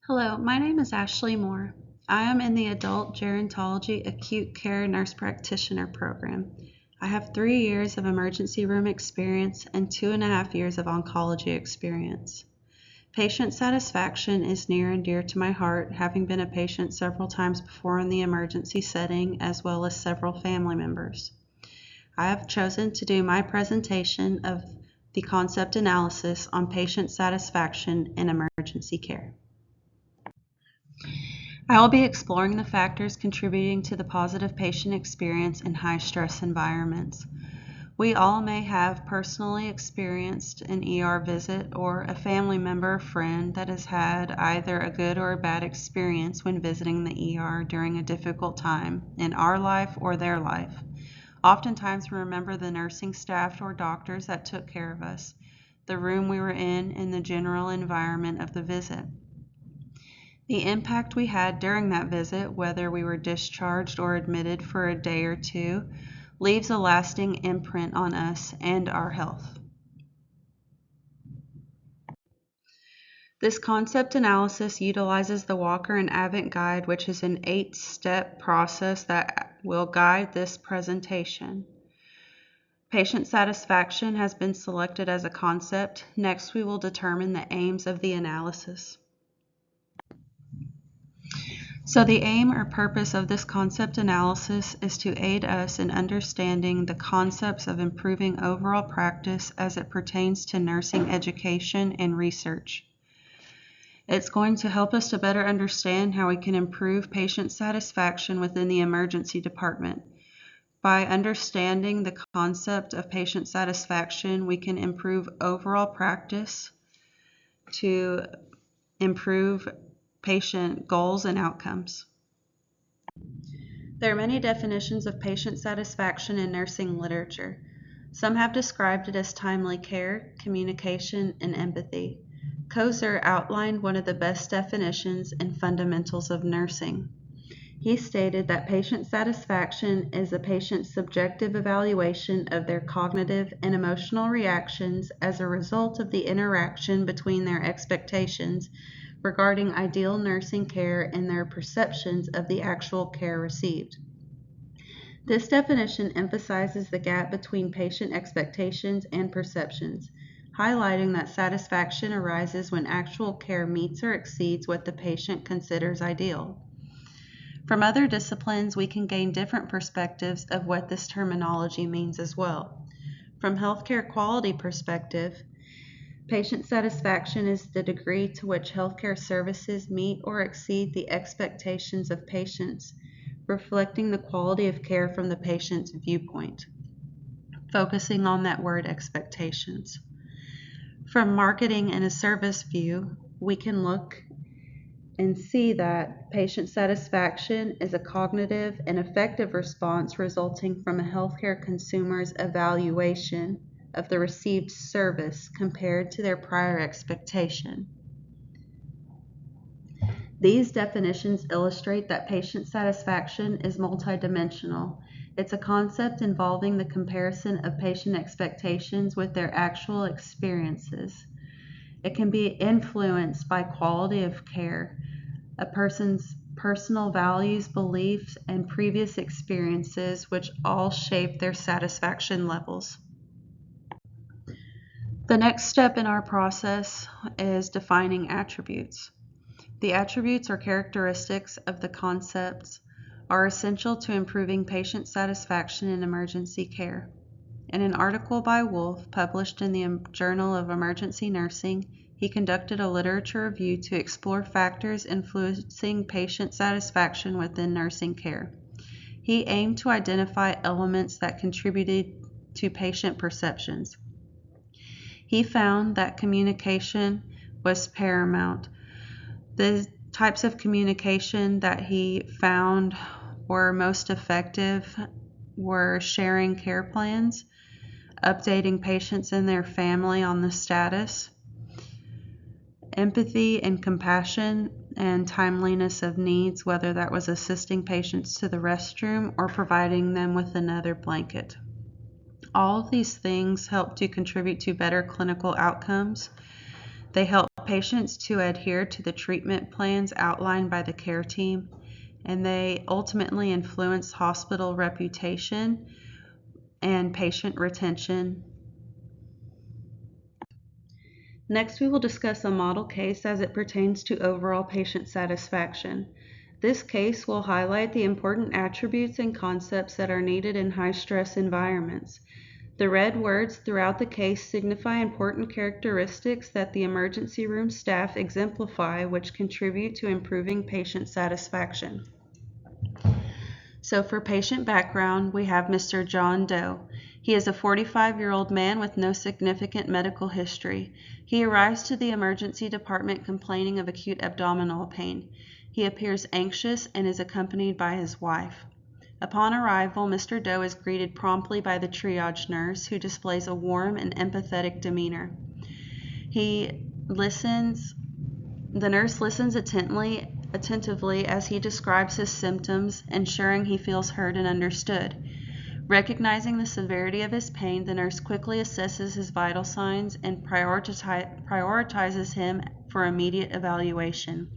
Hello, my name is Ashley Moore. I am in the Adult Gerontology Acute Care Nurse Practitioner program. I have 3 years of emergency room experience and 2.5 years of oncology experience. Patient satisfaction is near and dear to my heart, having been a patient several times before in the emergency setting, as well as several family members. I have chosen to do my presentation of the concept analysis on patient satisfaction in emergency care. I will be exploring the factors contributing to the positive patient experience in high-stress environments. We all may have personally experienced an ER visit or a family member or friend that has had either a good or a bad experience when visiting the ER during a difficult time in our life or their life. Oftentimes we remember the nursing staff or doctors that took care of us, the room we were in, and the general environment of the visit. The impact we had during that visit, whether we were discharged or admitted for a day or two, leaves a lasting imprint on us and our health. This concept analysis utilizes the Walker and Avent Guide, which is an 8-step process that will guide this presentation. Patient satisfaction has been selected as a concept. Next, we will determine the aims of the analysis. So the aim or purpose of this concept analysis is to aid us in understanding the concepts of improving overall practice as it pertains to nursing education and research. It's going to help us to better understand how we can improve patient satisfaction within the emergency department. By understanding the concept of patient satisfaction, we can improve overall practice to improve patient goals and outcomes. There are many definitions of patient satisfaction in nursing literature. Some have described it as timely care, communication, and empathy. Koser outlined one of the best definitions and fundamentals of nursing. He stated that patient satisfaction is a patient's subjective evaluation of their cognitive and emotional reactions as a result of the interaction between their expectations regarding ideal nursing care and their perceptions of the actual care received. This definition emphasizes the gap between patient expectations and perceptions, highlighting that satisfaction arises when actual care meets or exceeds what the patient considers ideal. From other disciplines, we can gain different perspectives of what this terminology means as well. From healthcare quality perspective, patient satisfaction is the degree to which healthcare services meet or exceed the expectations of patients, reflecting the quality of care from the patient's viewpoint, focusing on that word expectations. From marketing and a service view, we can look and see that patient satisfaction is a cognitive and effective response resulting from a healthcare consumer's evaluation of the received service compared to their prior expectation. These definitions illustrate that patient satisfaction is multidimensional. It's a concept involving the comparison of patient expectations with their actual experiences. It can be influenced by quality of care, a person's personal values, beliefs, and previous experiences, which all shape their satisfaction levels. The next step in our process is defining attributes. The attributes or characteristics of the concepts are essential to improving patient satisfaction in emergency care. In an article by Wolf published in the Journal of Emergency Nursing, he conducted a literature review to explore factors influencing patient satisfaction within nursing care. He aimed to identify elements that contributed to patient perceptions. He found that communication was paramount. The types of communication that he found were most effective were sharing care plans, updating patients and their family on the status, empathy and compassion, and timeliness of needs, whether that was assisting patients to the restroom or providing them with another blanket. All of these things help to contribute to better clinical outcomes. They help patients to adhere to the treatment plans outlined by the care team, and they ultimately influence hospital reputation and patient retention. Next, we will discuss a model case as it pertains to overall patient satisfaction. This case will highlight the important attributes and concepts that are needed in high-stress environments. The red words throughout the case signify important characteristics that the emergency room staff exemplify, which contribute to improving patient satisfaction. So for patient background, we have Mr. John Doe. He is a 45-year-old man with no significant medical history. He arrives to the emergency department complaining of acute abdominal pain. He appears anxious and is accompanied by his wife. Upon arrival, Mr. Doe is greeted promptly by the triage nurse, who displays a warm and empathetic demeanor. The nurse listens attentively as he describes his symptoms, ensuring he feels heard and understood. Recognizing the severity of his pain, the nurse quickly assesses his vital signs and prioritizes him for immediate evaluation.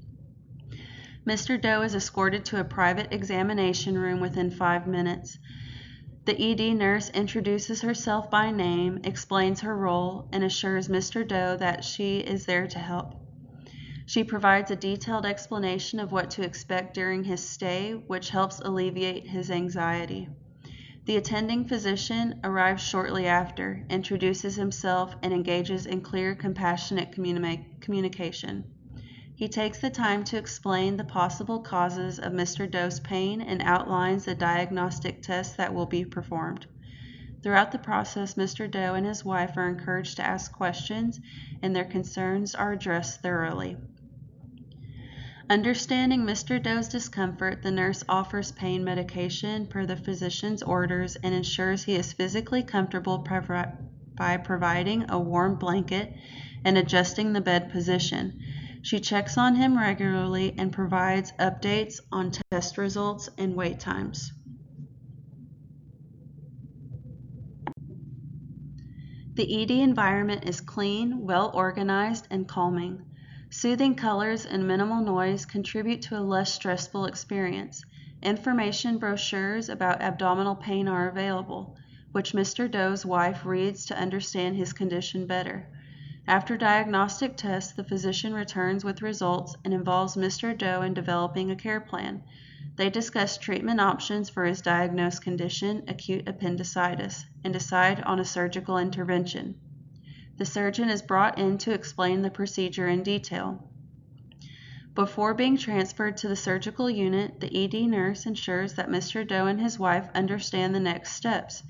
Mr. Doe is escorted to a private examination room within 5 minutes. The ED nurse introduces herself by name, explains her role, and assures Mr. Doe that she is there to help. She provides a detailed explanation of what to expect during his stay, which helps alleviate his anxiety. The attending physician arrives shortly after, introduces himself, and engages in clear, compassionate communication. He takes the time to explain the possible causes of Mr. Doe's pain and outlines the diagnostic tests that will be performed. Throughout the process, Mr. Doe and his wife are encouraged to ask questions, and their concerns are addressed thoroughly. Understanding Mr. Doe's discomfort, the nurse offers pain medication per the physician's orders and ensures he is physically comfortable by providing a warm blanket and adjusting the bed position. She checks on him regularly and provides updates on test results and wait times. The ED environment is clean, well organized, and calming. Soothing colors and minimal noise contribute to a less stressful experience. Information brochures about abdominal pain are available, which Mr. Doe's wife reads to understand his condition better. After diagnostic tests, the physician returns with results and involves Mr. Doe in developing a care plan. They discuss treatment options for his diagnosed condition, acute appendicitis, and decide on a surgical intervention. The surgeon is brought in to explain the procedure in detail. Before being transferred to the surgical unit, the ED nurse ensures that Mr. Doe and his wife understand the next steps.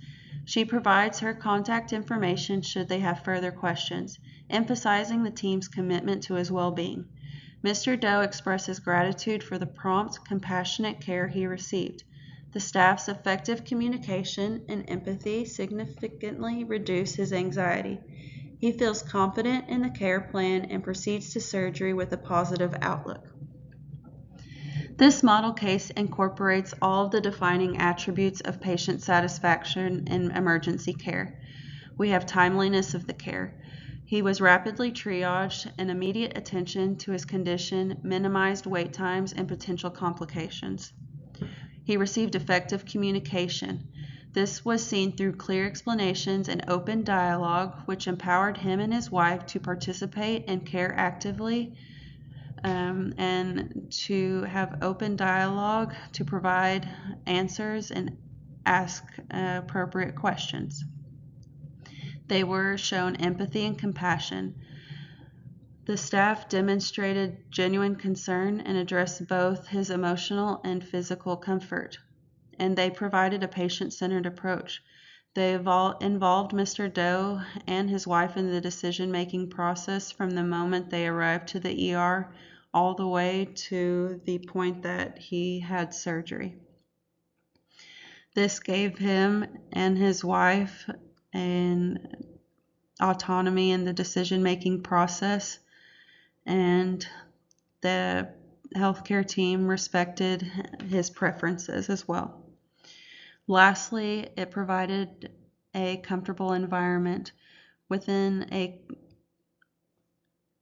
She provides her contact information should they have further questions, emphasizing the team's commitment to his well-being. Mr. Doe expresses gratitude for the prompt, compassionate care he received. The staff's effective communication and empathy significantly reduce his anxiety. He feels confident in the care plan and proceeds to surgery with a positive outlook. This model case incorporates all of the defining attributes of patient satisfaction in emergency care. We have timeliness of the care. He was rapidly triaged, and immediate attention to his condition minimized wait times and potential complications. He received effective communication. This was seen through clear explanations and open dialogue, which empowered him and his wife to participate and care actively, and to have open dialogue to provide answers and ask appropriate questions. They were shown empathy and compassion. The staff demonstrated genuine concern and addressed both his emotional and physical comfort, and they provided a patient-centered approach. They involved Mr. Doe and his wife in the decision-making process from the moment they arrived to the ER all the way to the point that he had surgery. This gave him and his wife an autonomy in the decision-making process, and the healthcare team respected his preferences as well. Lastly, it provided a comfortable environment within a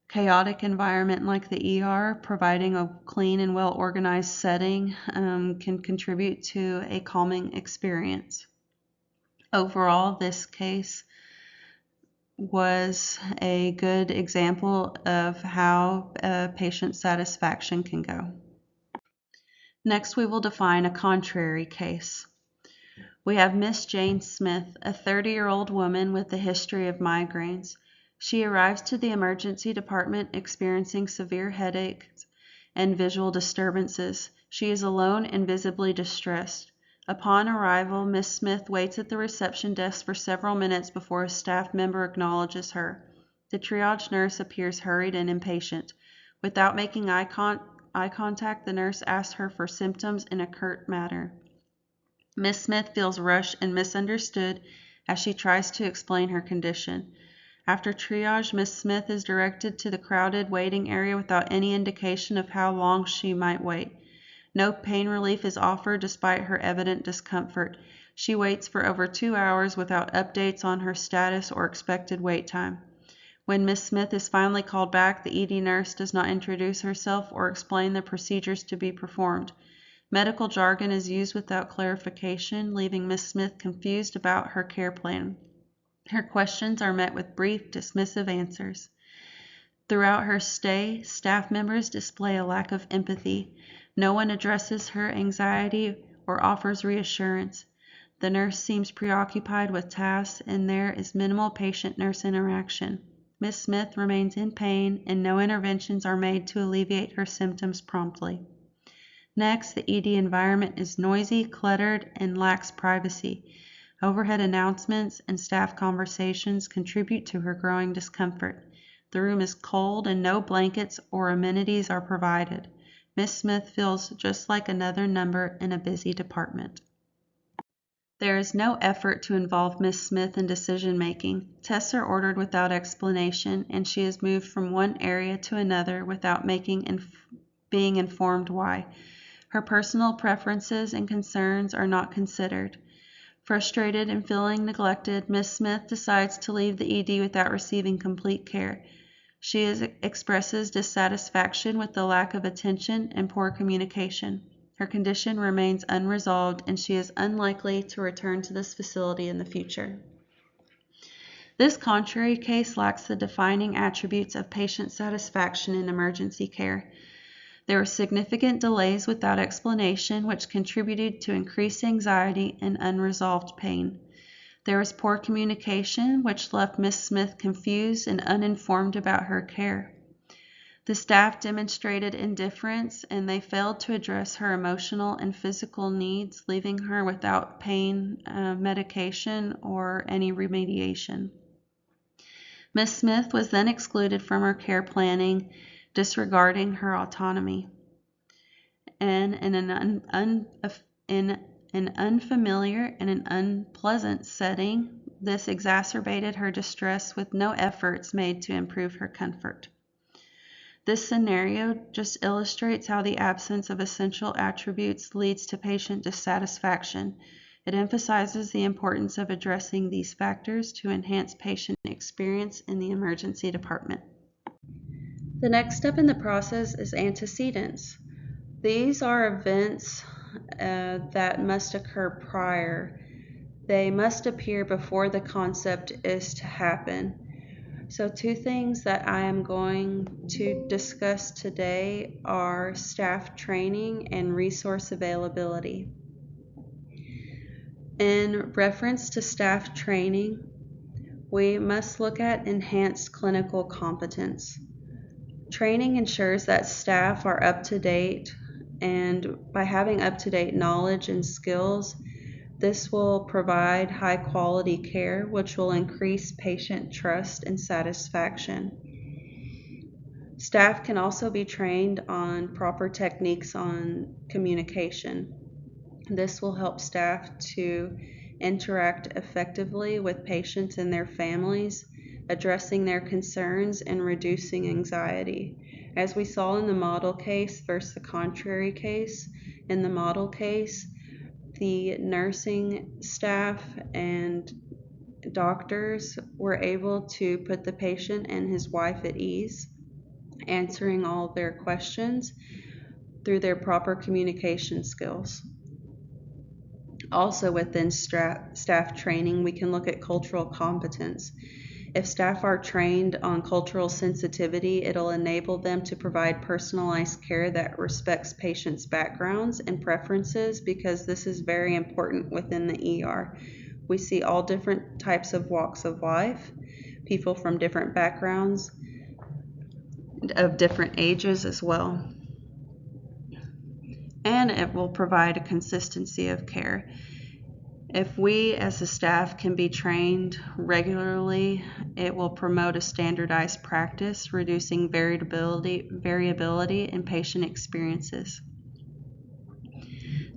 chaotic environment like the ER, providing a clean and well-organized setting can contribute to a calming experience. Overall, this case was a good example of how patient satisfaction can go. Next, we will define a contrary case. We have Miss Jane Smith, a 30-year-old woman with a history of migraines. She arrives to the emergency department experiencing severe headaches and visual disturbances. She is alone and visibly distressed. Upon arrival, Miss Smith waits at the reception desk for several minutes before a staff member acknowledges her. The triage nurse appears hurried and impatient. Without making eye contact, the nurse asks her for symptoms in a curt manner. Miss Smith feels rushed and misunderstood as she tries to explain her condition. After triage, Miss Smith is directed to the crowded waiting area without any indication of how long she might wait. No pain relief is offered despite her evident discomfort. She waits for over 2 hours without updates on her status or expected wait time. When Miss Smith is finally called back, the ED nurse does not introduce herself or explain the procedures to be performed. Medical jargon is used without clarification, leaving Miss Smith confused about her care plan. Her questions are met with brief, dismissive answers. Throughout her stay, staff members display a lack of empathy. No one addresses her anxiety or offers reassurance. The nurse seems preoccupied with tasks, and there is minimal patient-nurse interaction. Miss Smith remains in pain, and no interventions are made to alleviate her symptoms promptly. Next, the ED environment is noisy, cluttered, and lacks privacy. Overhead announcements and staff conversations contribute to her growing discomfort. The room is cold and no blankets or amenities are provided. Miss Smith feels just like another number in a busy department. There is no effort to involve Miss Smith in decision-making. Tests are ordered without explanation, and she is moved from one area to another without being informed why. Her personal preferences and concerns are not considered. Frustrated and feeling neglected, Miss Smith decides to leave the ED without receiving complete care. She expresses dissatisfaction with the lack of attention and poor communication. Her condition remains unresolved, and she is unlikely to return to this facility in the future. This contrary case lacks the defining attributes of patient satisfaction in emergency care. There were significant delays without explanation, which contributed to increased anxiety and unresolved pain. There was poor communication, which left Miss Smith confused and uninformed about her care. The staff demonstrated indifference, and they failed to address her emotional and physical needs, leaving her without pain medication or any remediation. Miss Smith was then excluded from her care planning, disregarding her autonomy. And in an unfamiliar and an unpleasant setting, this exacerbated her distress with no efforts made to improve her comfort. This scenario just illustrates how the absence of essential attributes leads to patient dissatisfaction. It emphasizes the importance of addressing these factors to enhance patient experience in the emergency department. The next step in the process is antecedents. These are events that must occur prior. They must appear before the concept is to happen. So 2 things that I am going to discuss today are staff training and resource availability. In reference to staff training, we must look at enhanced clinical competence. Training ensures that staff are up to date, and by having up-to-date knowledge and skills, this will provide high-quality care, which will increase patient trust and satisfaction. Staff can also be trained on proper techniques on communication. This will help staff to interact effectively with patients and their families, addressing their concerns and reducing anxiety. As we saw in the model case versus the contrary case, in the model case, the nursing staff and doctors were able to put the patient and his wife at ease. answering all their questions through their proper communication skills. Also, within staff training, we can look at cultural competence. If staff are trained on cultural sensitivity, it'll enable them to provide personalized care that respects patients' backgrounds and preferences, because this is very important within the ER. We see all different types of walks of life, people from different backgrounds, of different ages as well. And it will provide a consistency of care. If we as a staff can be trained regularly, it will promote a standardized practice, reducing variability in patient experiences.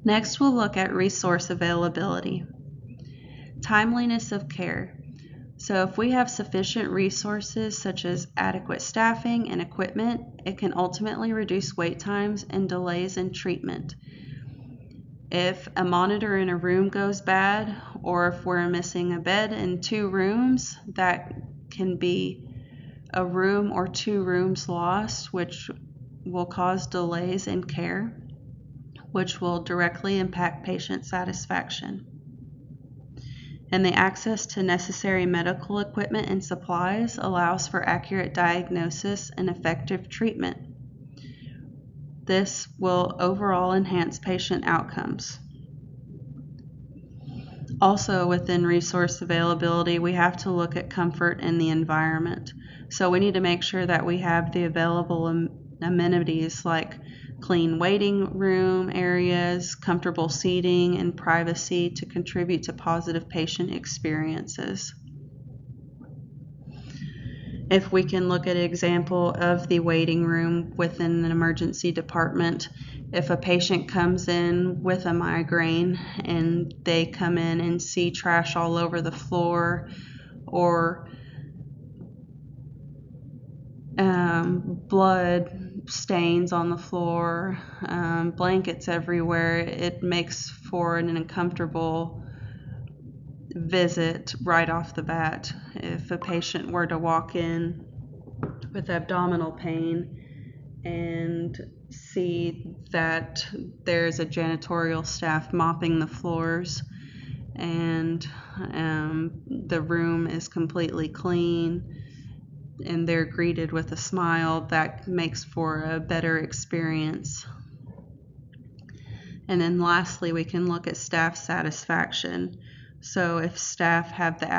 Next, we'll look at resource availability. Timeliness of care. So if we have sufficient resources such as adequate staffing and equipment, it can ultimately reduce wait times and delays in treatment. If a monitor in a room goes bad, or if we're missing a bed in 2 rooms, that can be a room or 2 rooms lost, which will cause delays in care, which will directly impact patient satisfaction. And the access to necessary medical equipment and supplies allows for accurate diagnosis and effective treatment. This will overall enhance patient outcomes. Also, within resource availability, we have to look at comfort in the environment. So we need to make sure that we have the available amenities like clean waiting room areas, comfortable seating, and privacy to contribute to positive patient experiences. If we can look at an example of the waiting room within an emergency department, if a patient comes in with a migraine and they come in and see trash all over the floor, or blood stains on the floor, blankets everywhere, it makes for an uncomfortable visit right off the bat. If a patient were to walk in with abdominal pain and see that there's a janitorial staff mopping the floors and the room is completely clean and they're greeted with a smile, that makes for a better experience. And then lastly, we can look at staff satisfaction. So if staff have the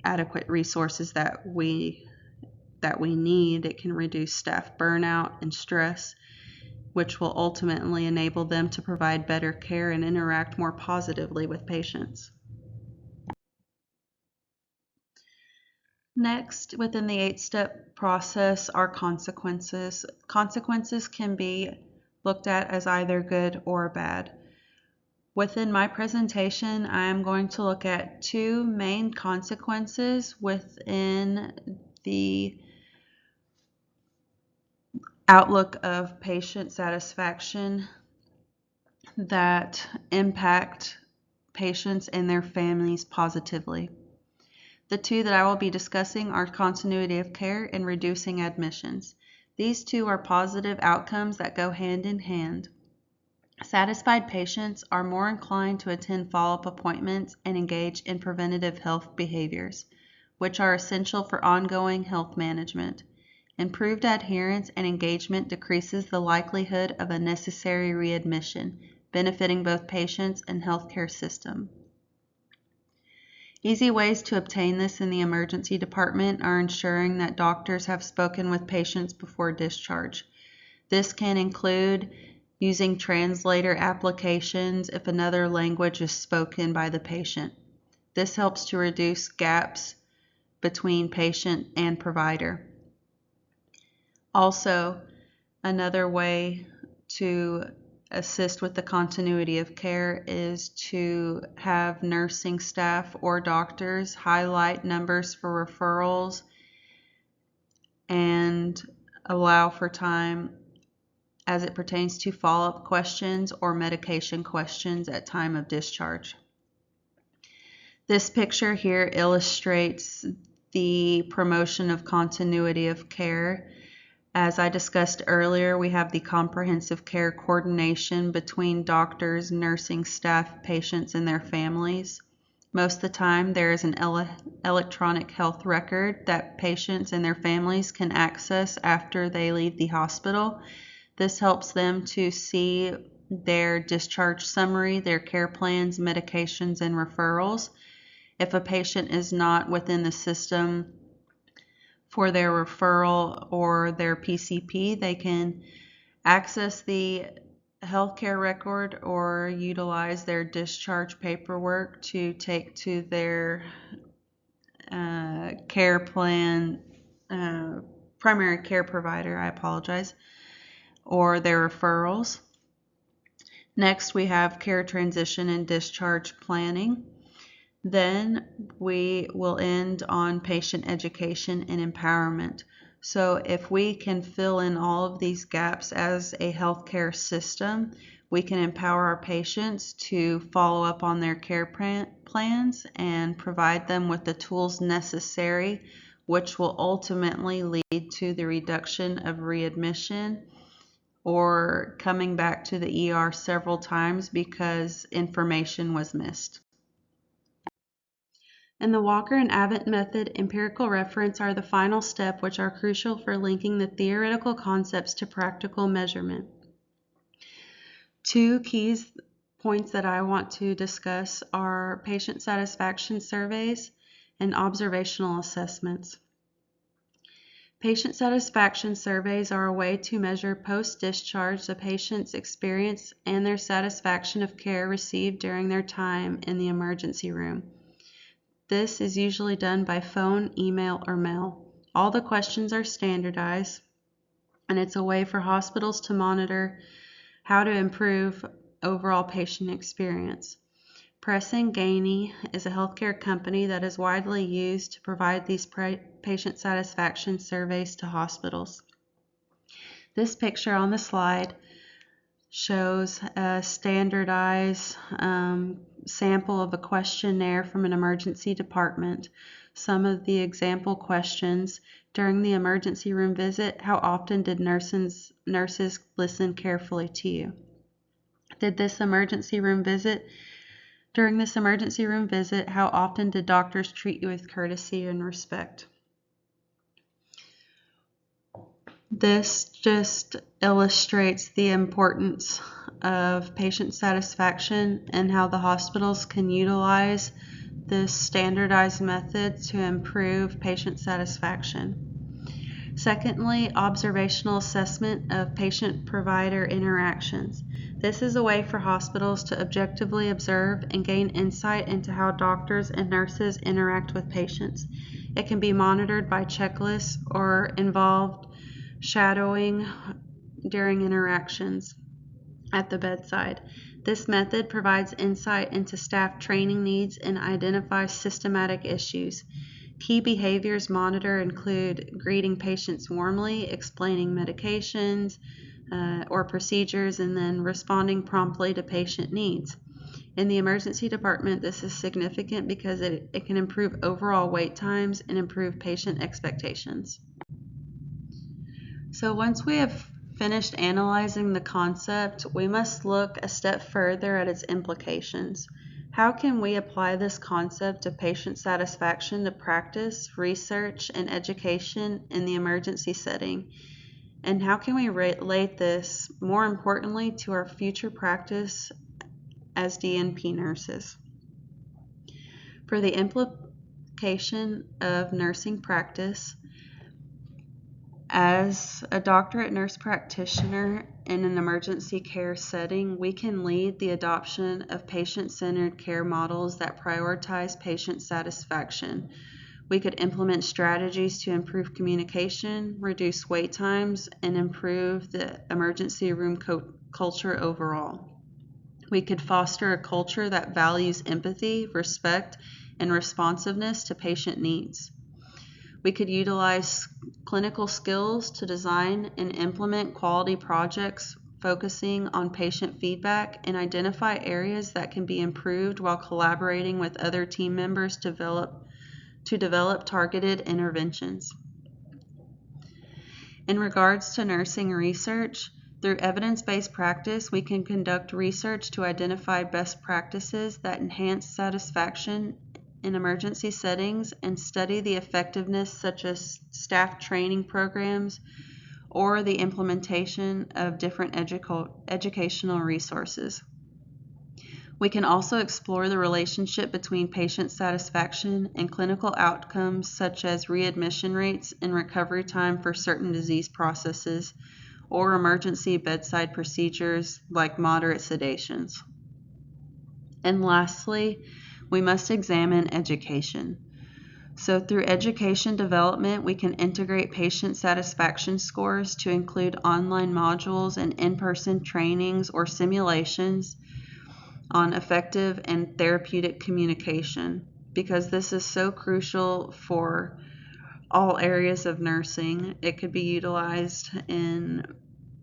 adequate resources that we need, it can reduce staff burnout and stress, which will ultimately enable them to provide better care and interact more positively with patients. Next, within the 8-step process are consequences. Consequences can be looked at as either good or bad. Within my presentation, I am going to look at 2 main consequences within the outlook of patient satisfaction that impact patients and their families positively. The 2 that I will be discussing are continuity of care and reducing admissions. These 2 are positive outcomes that go hand in hand. Satisfied patients are more inclined to attend follow-up appointments and engage in preventative health behaviors, which are essential for ongoing health management. Improved adherence and engagement decreases the likelihood of unnecessary readmission, benefiting both patients and healthcare system. Easy ways to obtain this in the emergency department are ensuring that doctors have spoken with patients before discharge. This can include using translator applications if another language is spoken by the patient. This helps to reduce gaps between patient and provider. Also, another way to assist with the continuity of care is to have nursing staff or doctors highlight numbers for referrals and allow for time as it pertains to follow-up questions or medication questions at time of discharge. This picture here illustrates the promotion of continuity of care As I discussed earlier, we have the comprehensive care coordination between doctors, nursing staff, patients, and their families. Most of the time, there is an electronic health record that patients and their families can access after they leave the hospital. This helps them to see their discharge summary, their care plans, medications, and referrals. If a patient is not within the system for their referral or their PCP, they can access the healthcare record or utilize their discharge paperwork to take to their care plan, primary care provider, or their referrals. Next, we have care transition and discharge planning. Then we will end on patient education and empowerment. So if we can fill in all of these gaps as a healthcare system, we can empower our patients to follow up on their care plans and provide them with the tools necessary, which will ultimately lead to the reduction of readmission or coming back to the ER several times because information was missed. In the Walker and Abbott method, empirical reference are the final step, which are crucial for linking the theoretical concepts to practical measurement. Two key points that I want to discuss are patient satisfaction surveys and observational assessments. Patient satisfaction surveys are a way to measure post-discharge the patient's experience and their satisfaction of care received during their time in the emergency room. This is usually done by phone, email, or mail. All the questions are standardized, and it's a way for hospitals to monitor how to improve overall patient experience. Press and Ganey is a healthcare company that is widely used to provide these patient satisfaction surveys to hospitals. This picture on the slide shows a standardized sample of a questionnaire from an emergency department. Some of the example questions: during the emergency room visit, how often did nurses listen carefully to you? During this emergency room visit, how often did doctors treat you with courtesy and respect? This just illustrates the importance of patient satisfaction and how the hospitals can utilize this standardized method to improve patient satisfaction. Secondly, observational assessment of patient-provider interactions. This is a way for hospitals to objectively observe and gain insight into how doctors and nurses interact with patients. It can be monitored by checklists or involved shadowing during interactions at the bedside. This method provides insight into staff training needs and identifies systematic issues. Key behaviors monitored include greeting patients warmly, explaining medications or procedures, and then responding promptly to patient needs. In the emergency department, this is significant because it can improve overall wait times and improve patient expectations. So once we have finished analyzing the concept, we must look a step further at its implications. How can we apply this concept of patient satisfaction to practice, research, and education in the emergency setting? And how can we relate this, more importantly, to our future practice as DNP nurses? For the implication of nursing practice, as a doctorate nurse practitioner in an emergency care setting, we can lead the adoption of patient-centered care models that prioritize patient satisfaction. We could implement strategies to improve communication, reduce wait times, and improve the emergency room culture overall. We could foster a culture that values empathy, respect, and responsiveness to patient needs. We could utilize clinical skills to design and implement quality projects focusing on patient feedback and identify areas that can be improved while collaborating with other team members to develop targeted interventions. In regards to nursing research, through evidence-based practice, we can conduct research to identify best practices that enhance satisfaction in emergency settings and study the effectiveness such as staff training programs or the implementation of different educational resources. We can also explore the relationship between patient satisfaction and clinical outcomes such as readmission rates and recovery time for certain disease processes or emergency bedside procedures like moderate sedations. And lastly, we must examine education. So through education development, we can integrate patient satisfaction scores to include online modules and in-person trainings or simulations on effective and therapeutic communication, because this is so crucial for all areas of nursing. It could be utilized in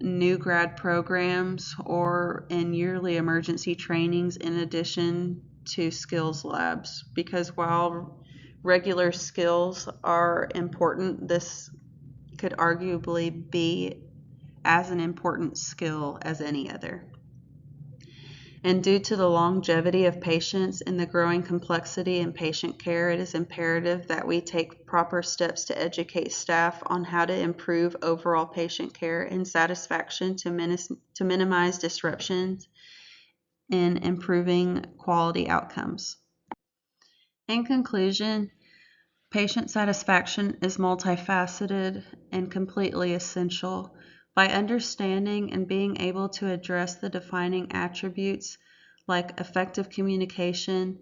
new grad programs or in yearly emergency trainings in addition to skills labs, because while regular skills are important, this could arguably be as an important skill as any other. And due to the longevity of patients and the growing complexity in patient care, it is imperative that we take proper steps to educate staff on how to improve overall patient care and satisfaction to minimize disruptions in improving quality outcomes. In conclusion, patient satisfaction is multifaceted and completely essential. By understanding and being able to address the defining attributes like effective communication,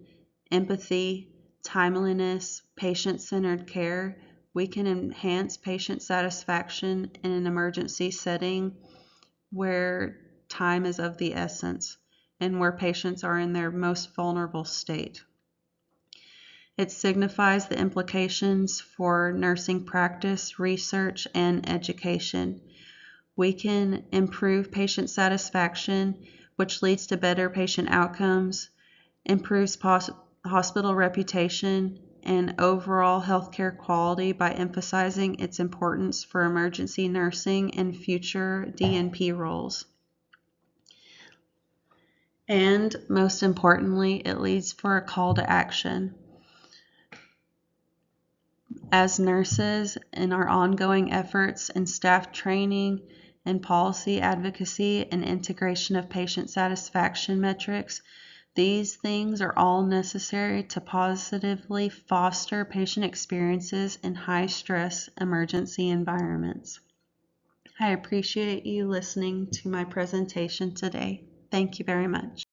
empathy, timeliness, patient-centered care, we can enhance patient satisfaction in an emergency setting where time is of the essence and where patients are in their most vulnerable state. It signifies the implications for nursing practice, research, and education. We can improve patient satisfaction, which leads to better patient outcomes, improves hospital reputation, and overall healthcare quality by emphasizing its importance for emergency nursing and future DNP roles. And most importantly, it leads for a call to action. As nurses, in our ongoing efforts in staff training and policy advocacy and integration of patient satisfaction metrics, these things are all necessary to positively foster patient experiences in high-stress emergency environments. I appreciate you listening to my presentation today. Thank you very much.